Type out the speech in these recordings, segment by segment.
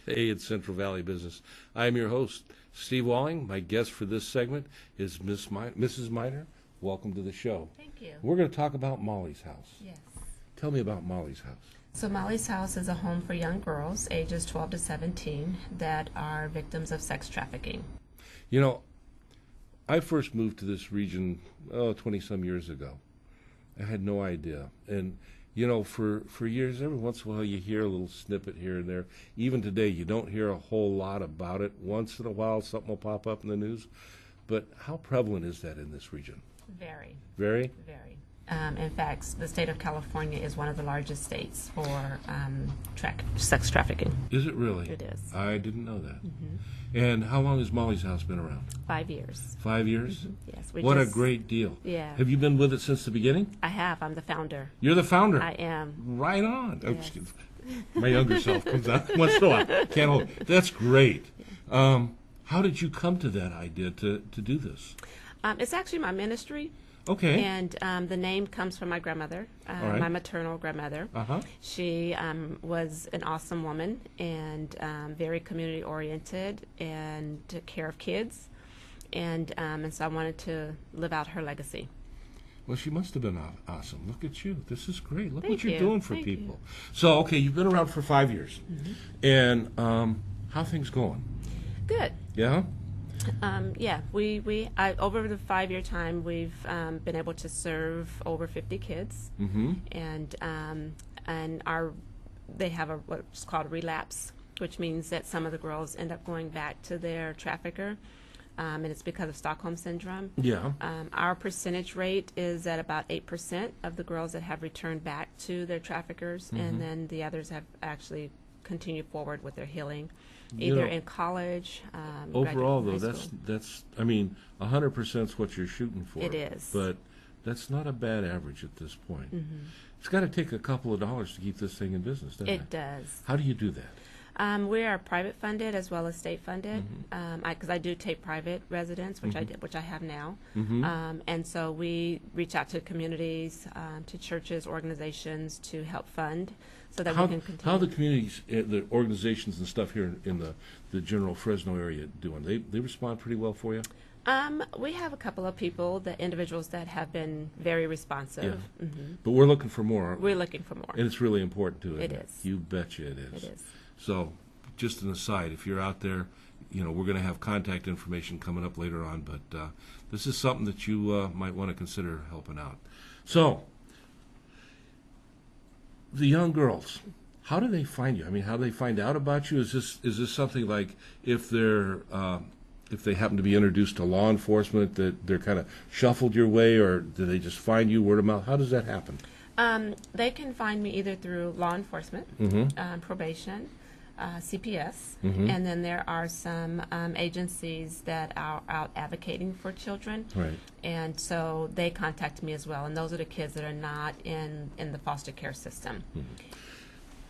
Today in Central Valley Business. I am your host, Steve Walling. My guest for this segment is Mrs. Minor. Welcome to the show. Thank you. We're going to talk about Mollie's House. Yes. Tell me about Mollie's House. So Mollies House is a home for young girls ages 12 to 17 that are victims of sex trafficking. You know, I first moved to this region 20-some years ago. I had no idea. And, you know, for years, every once in a while you hear a little snippet here and there. Even today, you don't hear a whole lot about it. Once in a while, something will pop up in the news. But how prevalent is that in this region? Very. Very? Very. In fact, the state of California is one of the largest states for sex trafficking. Is it really? It is. I didn't know that. Mm-hmm. And how long has Mollie's House been around? 5 years. 5 years? Mm-hmm. Yes. What a great deal. Yeah. Have you been with it since the beginning? I have. I'm the founder. You're the founder? I am. Right on. Yes. My younger self comes out once in a while. Can't hold. That's great. How did you come to that idea to do this? It's actually my ministry. Okay. And the name comes from my grandmother, right. my maternal grandmother. Uh-huh. She was an awesome woman and very community-oriented and took care of kids. And so I wanted to live out her legacy. Well, she must have been awesome. Look at you. This is great. Look Thank what you're you. doing for Thank people. you. So, okay, you've been around for 5 years. Mm-hmm. And how things going? Good. Yeah? Yeah, over the 5-year time, we've been able to serve over 50 kids, Mm-hmm. and they have what's called relapse, which means that some of the girls end up going back to their trafficker, and it's because of Stockholm syndrome. Yeah. Our percentage rate is at about 8% of the girls that have returned back to their traffickers, Mm-hmm. and then the others have actually continued forward with their healing. You Either know, in college. Overall, though, graduate from high that's school. I mean, 100% is what you're shooting for. It is. But that's not a bad average at this point. Mm-hmm. It's got to take a couple of dollars to keep this thing in business, doesn't it? It does. How do you do that? We are private funded as well as state funded, because I do take private residents, which I have now, and so we reach out to communities, to churches, organizations to help fund, so that we can continue. How the communities, the organizations and stuff here in the general Fresno area doing? They respond pretty well for you? We have a couple of individuals that have been very responsive. Yeah. Mm-hmm. But we're looking for more. We're looking for more. And it's really important to It is. You betcha it is. It is. So, just an aside, if you're out there, you know, we're going to have contact information coming up later on, but this is something that you might want to consider helping out. So, the young girls, how do they find you? I mean, how do they find out about you? Is this something like if they happen to be introduced to law enforcement, that they're kind of shuffled your way, or do they just find you word of mouth? How does that happen? They can find me either through law enforcement, probation, CPS, and then there are some agencies that are out advocating for children, Right. and so they contact me as well, and those are the kids that are not in the foster care system.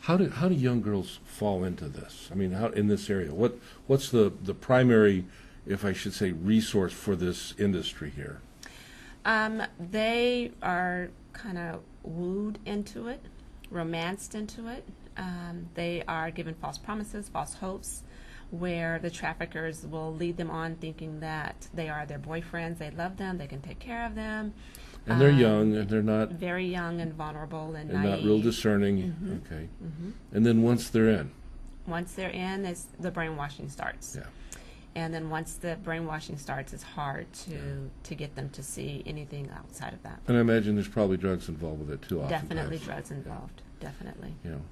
How do young girls fall into this? I mean, how in this area? What's the primary, if I should say, resource for this industry here? They are kind of wooed into it, romanced into it. They are given false promises, false hopes, where the traffickers will lead them on thinking that they are their boyfriends, they love them, they can take care of them. And they're young, and they're not Very young and vulnerable and not naive. real discerning. Okay. And then once they're in, Once they're in, the brainwashing starts. yeah. And then once the brainwashing starts, it's hard to get them to see anything outside of that. And I imagine there's probably drugs involved with it too. Definitely oftentimes. drugs involved. Definitely. You know.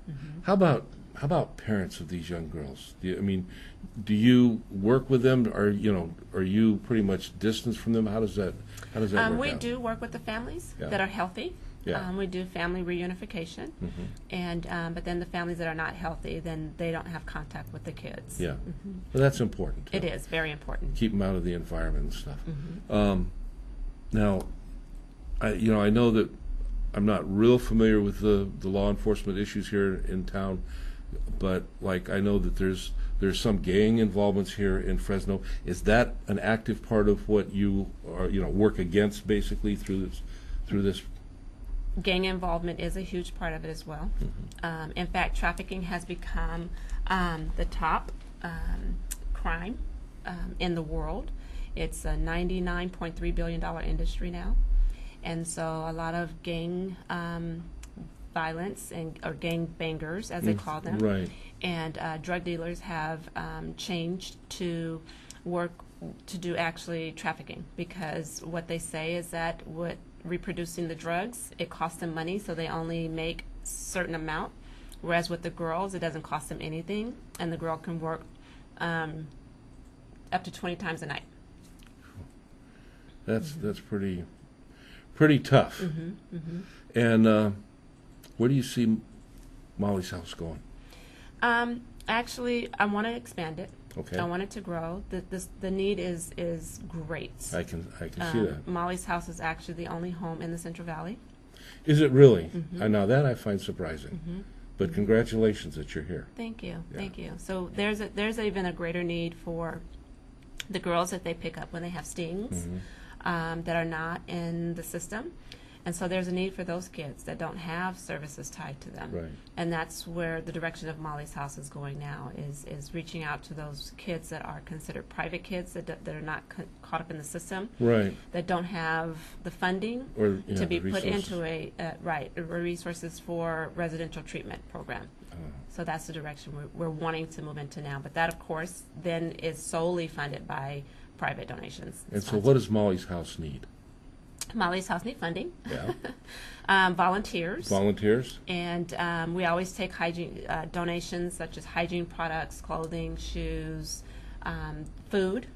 How about parents of these young girls? Do you work with them? Are you pretty much distanced from them? How does that work We out? do work with the families Yeah. that are healthy. Yeah. We do family reunification, and but then the families that are not healthy, then they don't have contact with the kids. Yeah. Well, that's important too. It is very important. Keep them out of the environment and stuff. Now, I know that I'm not real familiar with the law enforcement issues here in town, but like I know that there's some gang involvements here in Fresno. Is that an active part of what you are, work against basically through this? Gang involvement is a huge part of it as well. In fact, trafficking has become the top crime in the world. It's a $99.3 billion industry now. And so a lot of gang violence or gang bangers, as they call them. Right. And drug dealers have changed to work to do actually trafficking, because what they say is that with reproducing the drugs, it costs them money, so they only make a certain amount. Whereas with the girls, it doesn't cost them anything, and the girl can work up to 20 times a night. That's pretty tough. And where do you see Mollies House going? Actually, I want to expand it. Okay. I want it to grow. The need is great. I can see that. Mollies House is actually the only home in the Central Valley. Is it really? Now that I find surprising. But congratulations that you're here. Thank you. Yeah. Thank you. So there's even a greater need for the girls that they pick up when they have stings that are not in the system. And so there's a need for those kids that don't have services tied to them. Right. And that's where the direction of Mollies House is going now, is reaching out to those kids that are considered private kids, that are not caught up in the system, Right. that don't have the funding Or to be the put resources. into resources for residential treatment program. So that's the direction we're wanting to move into now. But that, of course, then is solely funded by private donations. And so what does Mollies House need? Mollies House need funding. Yeah. Volunteers. Volunteers? And we always take hygiene donations such as hygiene products, clothing, shoes, food.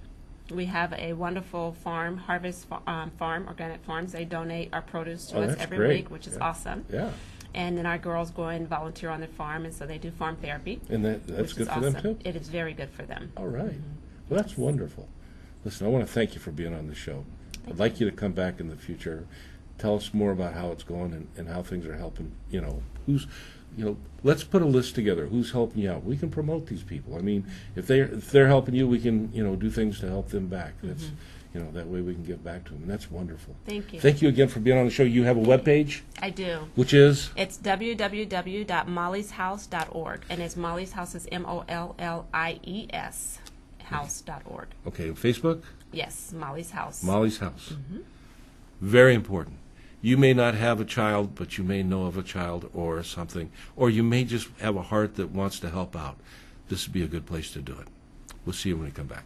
We have a wonderful farm, Harvest Farm, Organic Farms. They donate our produce to us that's every great. week, which is Yeah. awesome. Yeah. And then our girls go and volunteer on the farm, and so they do farm therapy. And that's which good is for awesome. them, too? It is very good for them. All right. Well, that's wonderful. Listen, I want to thank you for being on the show. I'd like you to come back in the future. Tell us more about how it's going and how things are helping. Let's put a list together. Who's helping you out? We can promote these people. I mean, if they're helping you, we can, do things to help them back. That's, that way we can give back to them. And that's wonderful. Thank you. Thank you again for being on the show. You have a webpage? I do. Which is? It's www.mollieshouse.org, and it's Mollies House is MOLLIES house.org. Okay, Facebook? Yes, Mollies House. Mollies House. Very important. You may not have a child, but you may know of a child or something, or you may just have a heart that wants to help out. This would be a good place to do it. We'll see you when we come back.